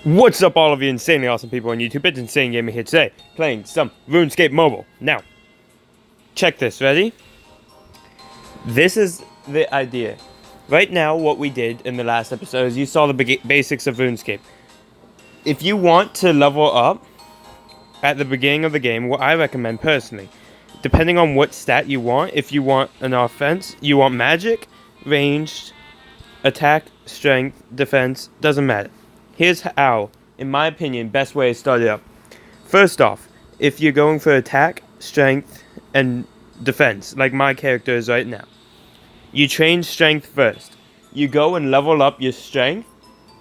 What's up, all of you insanely awesome people on YouTube? It's Insane Gamer here today, playing some Runescape Mobile. Now, check this, ready? This is the idea. Right now, what we did in the last episode is you saw the basics of RuneScape. If you want to level up at the beginning of the game, what I recommend personally, depending on what stat you want, if you want an offense, you want magic, ranged, attack, strength, defense, doesn't matter. Here's how, in my opinion, best way to start it up. First off, if you're going for attack, strength, and defense, like my character is right now, you train strength first. You go and level up your strength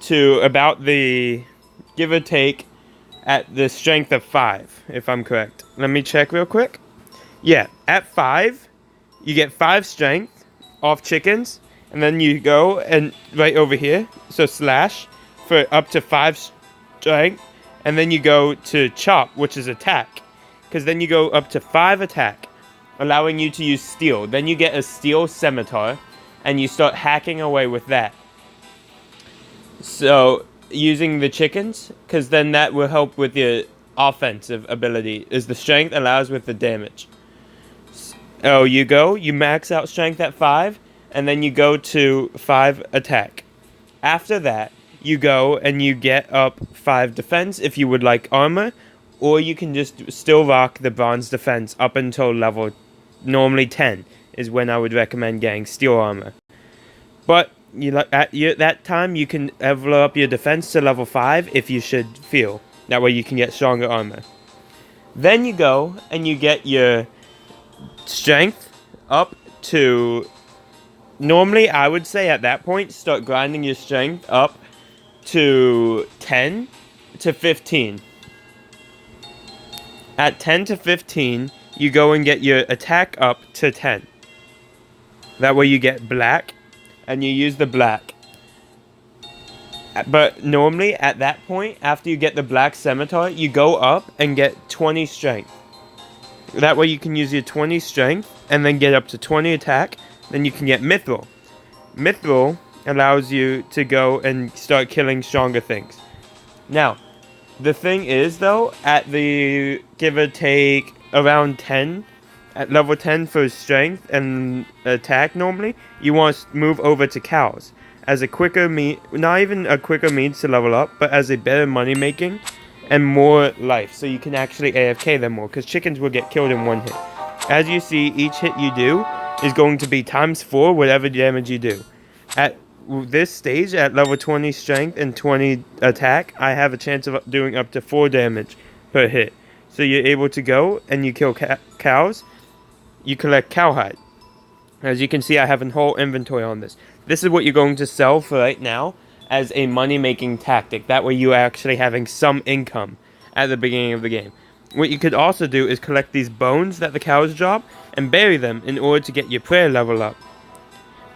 to about the, give or take, at the strength of 5, if I'm correct. Let me check real quick. Yeah, at 5, you get 5 strength off chickens, and then you go and right over here, so slash, for up to 5 strength, and then you go to chop, which is attack, because then you go up to 5 attack, allowing you to use steel. Then you get a steel scimitar, and you start hacking away with that. So, using the chickens, because then that will help with your offensive ability, is the strength allows with the damage. Oh, you max out strength at 5, and then you go to 5 attack. After that, you go and you get up 5 defense if you would like armor, or you can just still rock the bronze defense up until level normally 10 is when I would recommend getting steel armor. But at that time you can level up your defense to level 5 if you should feel. That way you can get stronger armor. Then you go and you get your strength up to, normally I would say at that point start grinding your strength up to 10 to 15. At 10 to 15, you go and get your attack up to 10. That way you get black, and you use the black. But normally at that point, after you get the black scimitar, you go up and get 20 strength. That way you can use your 20 strength, and then get up to 20 attack, then you can get mithril. Mithril allows you to go and start killing stronger things. Now, the thing is though, at the give or take around 10, at level 10 for strength and attack normally, you want to move over to cows as a quicker not even a quicker means to level up, but as a better money making and more life, so you can actually AFK them more, because chickens will get killed in one hit. As you see, each hit you do is going to be times 4 whatever damage you do. At this stage, at level 20 strength and 20 attack, I have a chance of doing up to 4 damage per hit. So you're able to go and you kill cows, you collect cowhide. As you can see, I have a whole inventory on this. This is what you're going to sell for right now as a money-making tactic. That way you are actually having some income at the beginning of the game. What you could also do is collect these bones that the cows drop and bury them in order to get your prayer level up.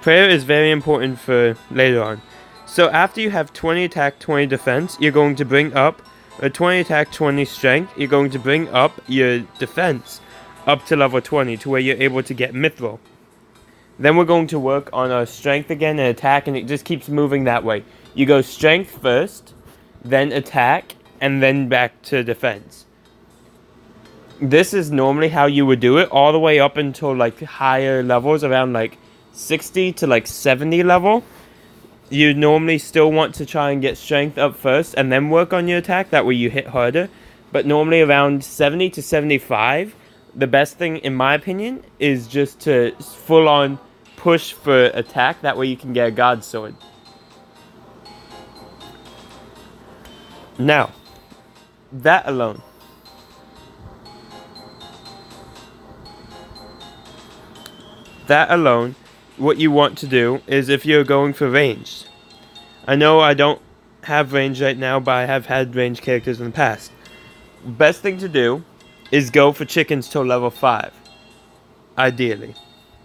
Prayer is very important for later on. So after you have 20 attack, 20 defense, you're going to bring up, or 20 attack, 20 strength, you're going to bring up your defense up to level 20 to where you're able to get mithril. Then we're going to work on our strength again and attack, and it just keeps moving that way. You go strength first, then attack, and then back to defense. This is normally how you would do it, all the way up until like higher levels, around like 60 to like 70 level. You normally still want to try and get strength up first and then work on your attack, that way you hit harder. But normally around 70 to 75, the best thing in my opinion is just to full on push for attack, that way you can get a god sword. Now, that alone, what you want to do is, if you're going for ranged, I know I don't have range right now, but I have had ranged characters in the past. Best thing to do is go for chickens till level 5, ideally,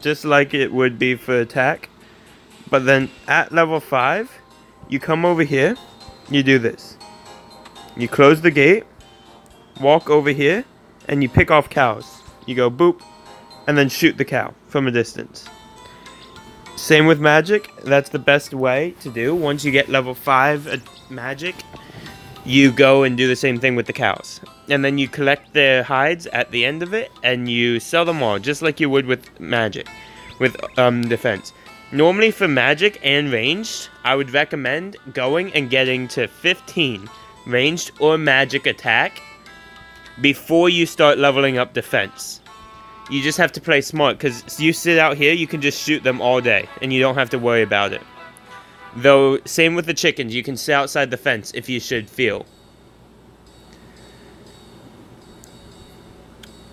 just like it would be for attack. But then at level 5, you come over here, you do this. You close the gate, walk over here, and you pick off cows. You go boop, and then shoot the cow from a distance. Same with magic, that's the best way to do. Once you get level 5 magic, you go and do the same thing with the cows. And then you collect their hides at the end of it, and you sell them all, just like you would with magic, with defense. Normally for magic and ranged, I would recommend going and getting to 15 ranged or magic attack before you start leveling up defense. You just have to play smart, because you sit out here, you can just shoot them all day, and you don't have to worry about it. Though, same with the chickens, you can sit outside the fence if you should feel.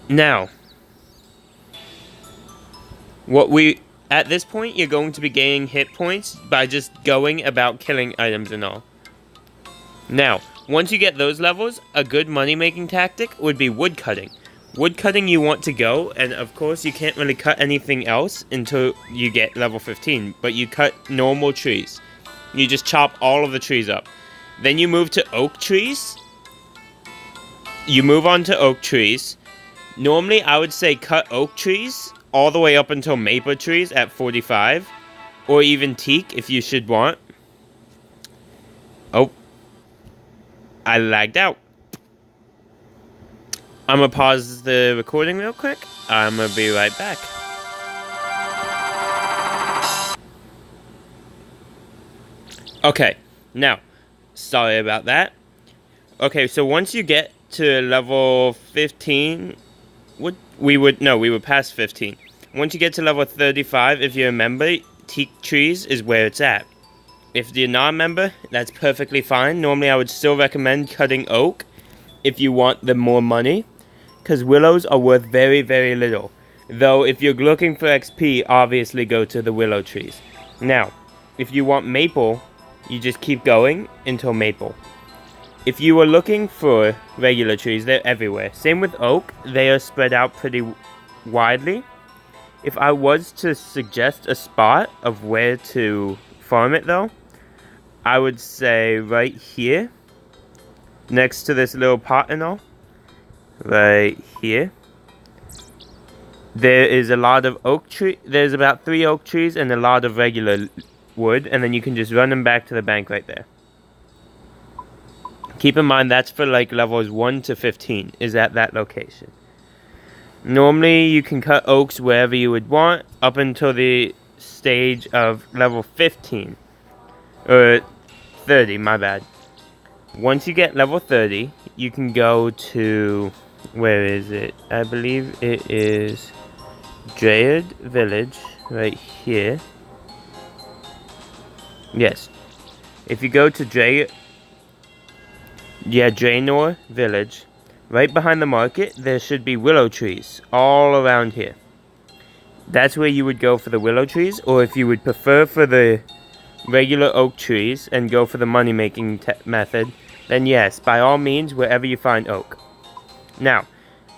Now, at this point, you're going to be gaining hit points by just going about killing items and all. Now, once you get those levels, a good money-making tactic would be woodcutting. Woodcutting you want to go, and of course you can't really cut anything else until you get level 15, but you cut normal trees. You just chop all of the trees up. Then you move to oak trees. You move on to oak trees. Normally, I would say cut oak trees all the way up until maple trees at 45. Or even teak if you should want. Oh. I lagged out. I'm gonna pause the recording real quick. I'm gonna be right back. Okay, now, sorry about that. Okay, so once you get to level 15, we would pass 15. Once you get to level 35, if you remember, teak trees is where it's at. If you're not a member, that's perfectly fine. Normally, I would still recommend cutting oak if you want the more money, because willows are worth very, very little. Though, if you're looking for XP, obviously go to the willow trees. Now, if you want maple, you just keep going until maple. If you were looking for regular trees, they're everywhere. Same with oak, they are spread out pretty widely. If I was to suggest a spot of where to farm it though, I would say right here, next to this little pot and all, right here. There is a lot of oak tree. There's about 3 oak trees and a lot of regular wood, and then you can just run them back to the bank right there. Keep in mind that's for like levels 1 to 15 is at that location. Normally you can cut oaks wherever you would want up until the stage of level 15. Or 30, my bad. Once you get level 30, you can go to, where is it? I believe it is Dryad Village, right here. Yes. If you go to Draenor Village, right behind the market, there should be willow trees all around here. That's where you would go for the willow trees, or if you would prefer for the regular oak trees and go for the money-making method, then yes, by all means, wherever you find oak. Now,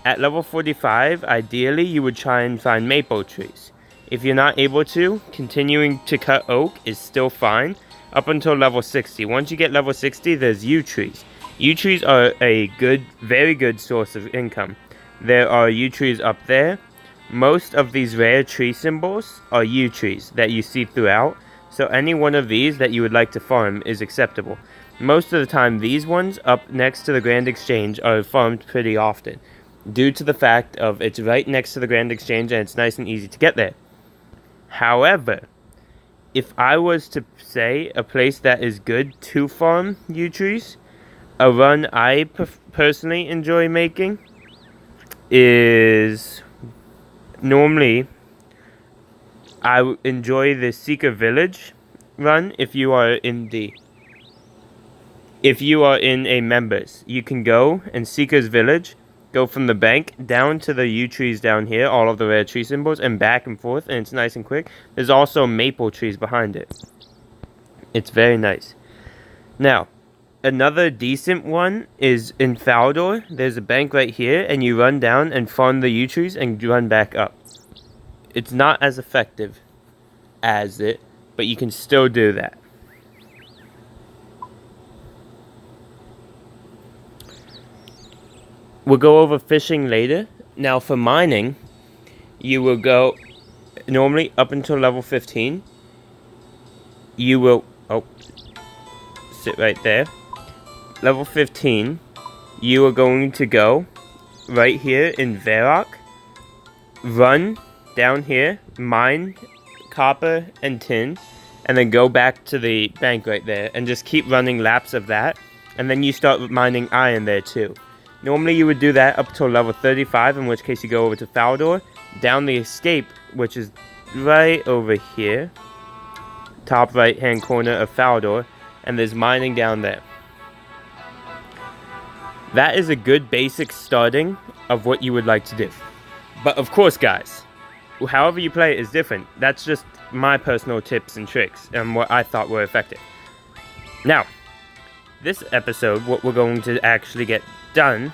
at level 45, ideally, you would try and find maple trees. If you're not able to, continuing to cut oak is still fine up until level 60. Once you get level 60, there's yew trees. Yew trees are a good, very good source of income. There are yew trees up there. Most of these rare tree symbols are yew trees that you see throughout, so any one of these that you would like to farm is acceptable. Most of the time, these ones up next to the Grand Exchange are farmed pretty often, due to the fact of it's right next to the Grand Exchange and it's nice and easy to get there. However, if I was to say a place that is good to farm yew trees, a run I personally enjoy making is normally I enjoy the Seeker Village run. If you are in a members, you can go in Seeker's Village, go from the bank down to the yew trees down here, all of the rare tree symbols, and back and forth, and it's nice and quick. There's also maple trees behind it. It's very nice. Now, another decent one is in Faldor. There's a bank right here, and you run down and farm the yew trees and run back up. It's not as effective as it, but you can still do that. We'll go over fishing later. Now for mining, you will go normally up until level 15. You will sit right there. level 15, you are going to go right here in Varrock, run down here, mine copper and tin, and then go back to the bank right there and just keep running laps of that, and then you start mining iron there too. Normally you would do that up till level 35, in which case you go over to Faldor, down the escape, which is right over here, top right hand corner of Faldor, and there's mining down there. That is a good basic starting of what you would like to do. But of course guys, however you play it is different. That's just my personal tips and tricks and what I thought were effective. Now, this episode, what we're going to actually get done,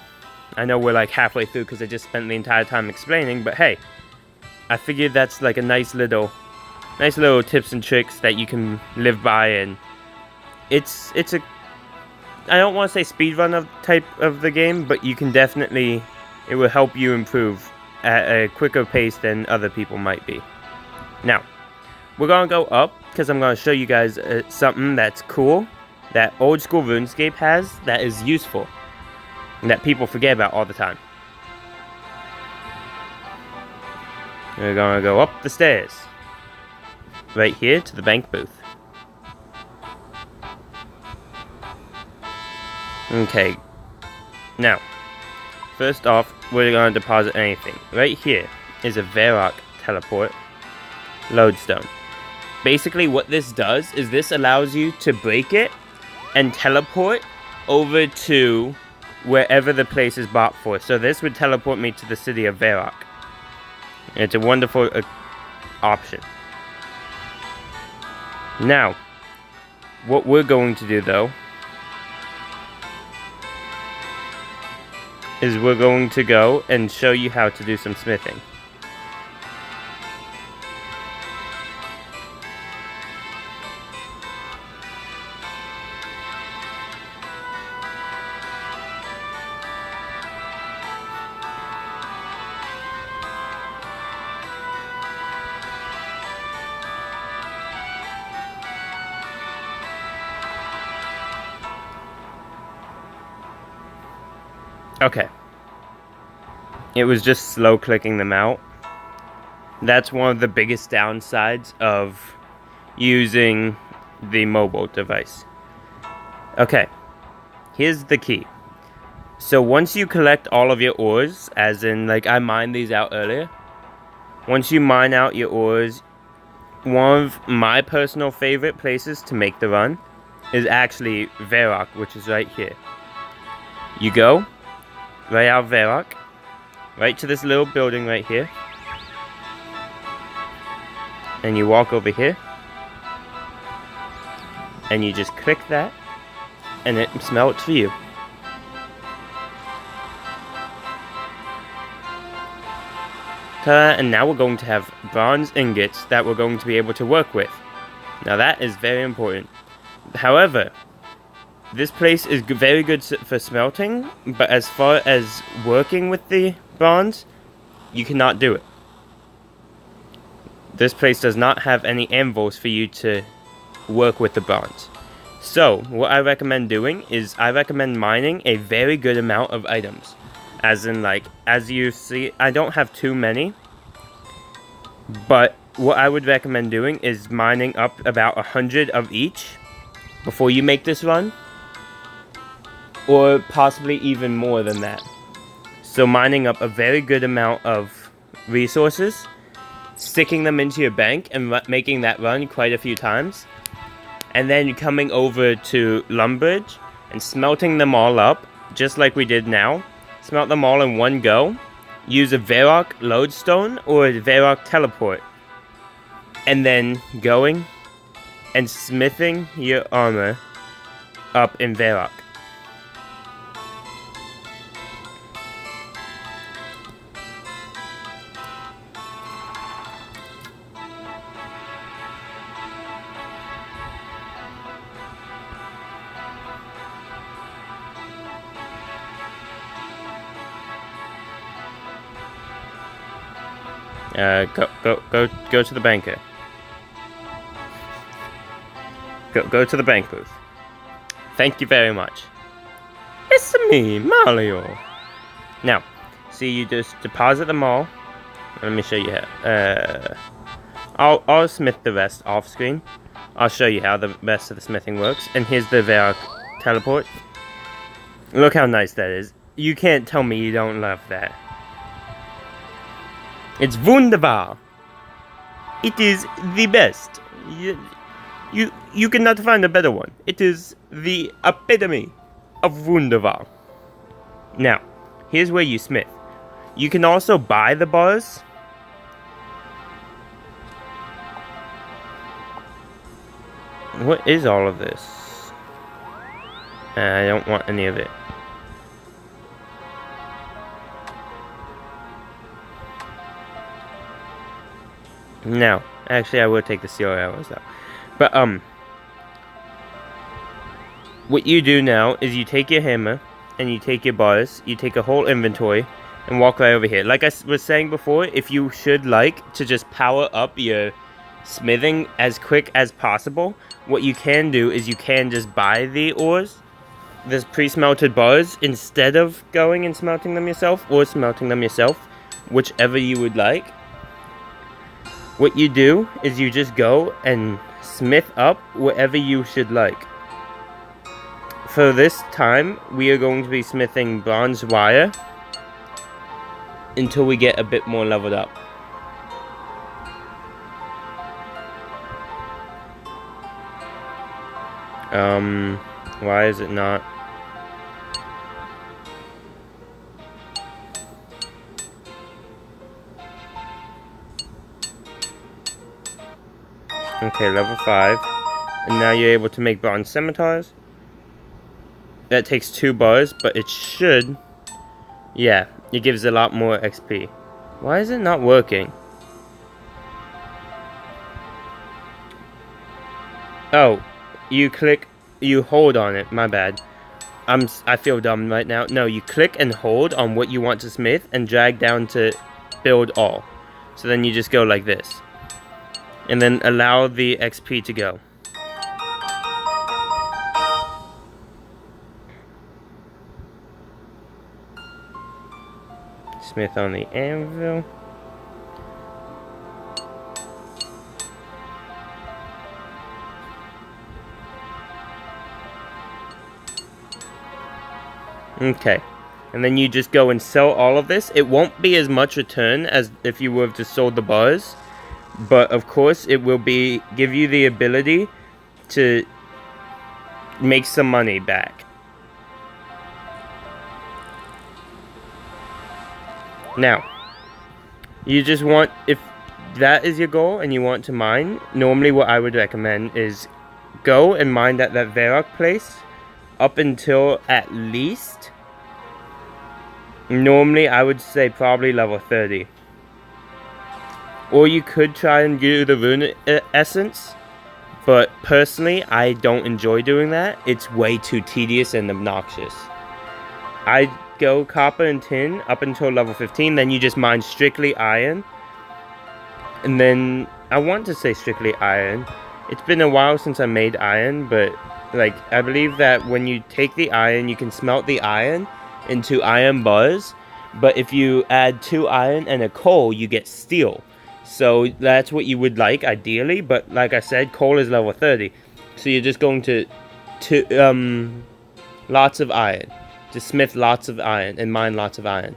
I know we're like halfway through because I just spent the entire time explaining, but hey, I figured that's like a nice little tips and tricks that you can live by, and it's a, I don't want to say speedrun of type of the game, but you can definitely, it will help you improve at a quicker pace than other people might be. Now, we're gonna go up because I'm gonna show you guys something that's cool that old school RuneScape has that is useful and that people forget about all the time. We're gonna go up the stairs right here to the bank booth. Okay, now first off, we're gonna deposit anything. Right here is a Varrock teleport lodestone. Basically what this does is this allows you to break it and teleport over to wherever the place is bought for. So this would teleport me to the city of Varrock. It's a wonderful option. Now, what we're going to do though is we're going to go and show you how to do some smithing. Okay. It was just slow clicking them out. That's one of the biggest downsides of using the mobile device. Okay. Here's the key. So once you collect all of your ores, as in like I mined these out earlier. Once you mine out your ores, one of my personal favorite places to make the run is actually Varrock, which is right here. You go right out of Varrock, right to this little building right here, and you walk over here, and you just click that, and it smelts for you. Ta-da, and now we're going to have bronze ingots that we're going to be able to work with. Now that is very important. However, this place is very good for smelting, but as far as working with the bronze, you cannot do it. This place does not have any anvils for you to work with the bronze. So, what I recommend doing is I recommend mining a very good amount of items. As in, like, as you see, I don't have too many, but what I would recommend doing is mining up about 100 of each before you make this run. Or possibly even more than that. So mining up a very good amount of resources, sticking them into your bank and making that run quite a few times, and then coming over to Lumbridge and smelting them all up, just like we did now. Smelt them all in one go, use a Varrock lodestone or a Varrock teleport, and then going and smithing your armor up in Varrock. Go to the banker. Go to the bank booth. Thank you very much. It's me, Mario. Now, see, you just deposit them all. Let me show you how. I'll smith the rest off screen. I'll show you how the rest of the smithing works. And here's the Vera teleport. Look how nice that is. You can't tell me you don't love that. It's wunderbar. It is the best. You cannot find a better one. It is the epitome of wunderbar. Now, here's where you smith. You can also buy the bars. What is all of this? I don't want any of it. No, actually I will take the steel arrows out. But what you do now is you take your hammer and you take your bars, you take a whole inventory and walk right over here. Like I was saying before, if you should like to just power up your smithing as quick as possible, what you can do is you can just buy the ores, this pre-smelted bars, instead of going and smelting them yourself or smelting them yourself, whichever you would like. What you do is you just go and smith up whatever you should like. For this time, we are going to be smithing bronze wire until we get a bit more leveled up. Why is it not? Okay, level 5. And now you're able to make bronze scimitars. That takes 2 bars, but it should... Yeah, it gives a lot more XP. Why is it not working? Oh, you hold on it, my bad. I feel dumb right now. No, you click and hold on what you want to smith and drag down to build all. So then you just go like this. And then allow the XP to go. Smith on the anvil. Okay. And then you just go and sell all of this. It won't be as much return as if you would have just sold the bars. But of course it will give you the ability to make some money back. Now, you just want, if that is your goal and you want to mine, normally what I would recommend is go and mine at that Varrock place up until at least, normally I would say probably level 30. Or you could try and do the rune essence, but personally I don't enjoy doing that. It's way too tedious and obnoxious. I go copper and tin up until level 15, then you just mine strictly iron. And then, I want to say strictly iron. It's been a while since I made iron, but like, I believe that when you take the iron, you can smelt the iron into iron bars. But if you add 2 iron and a coal, you get steel. So that's what you would like, ideally. But like I said, coal is level 30. So you're just going to lots of iron. Just smith lots of iron and mine lots of iron.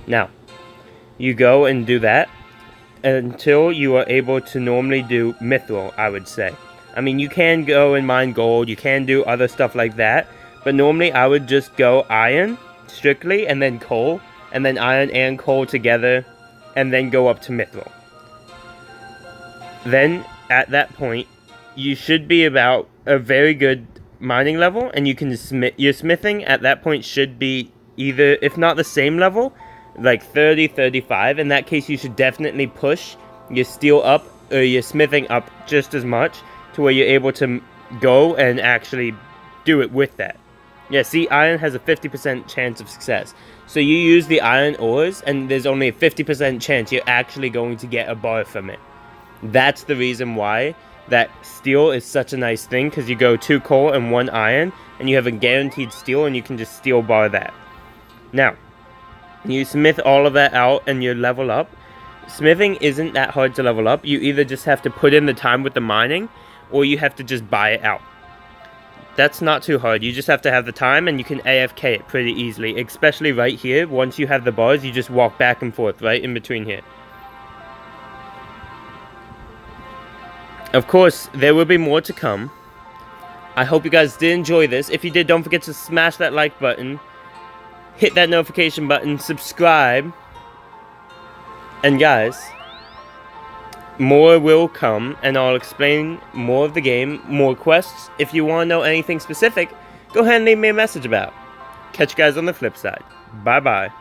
Now, you go and do that until you are able to normally do mithril, I would say. I mean, you can go and mine gold, you can do other stuff like that, but normally I would just go iron, strictly, and then coal, and then iron and coal together, and then go up to mithril. Then, at that point, you should be about a very good mining level, and you can your smithing at that point should be either, if not the same level, like 30, 35. In that case, you should definitely push your steel up, or your smithing up just as much, to where you're able to go and actually do it with that. Yeah, see, iron has a 50% chance of success. So you use the iron ores, and there's only a 50% chance you're actually going to get a bar from it. That's the reason why that steel is such a nice thing, because you go 2 coal and 1 iron, and you have a guaranteed steel, and you can just steel bar that. Now, you smith all of that out and you level up. Smithing isn't that hard to level up. You either just have to put in the time with the mining, or you have to just buy it out. That's not too hard. You just have to have the time, and you can AFK it pretty easily, especially right here. Once you have the bars, you just walk back and forth right in between here. Of course, there will be more to come. I hope you guys did enjoy this. If you did, don't forget to smash that like button, hit that notification button, subscribe, and guys, more will come, and I'll explain more of the game, more quests. If you want to know anything specific, go ahead and leave me a message about. Catch you guys on the flip side. Bye-bye.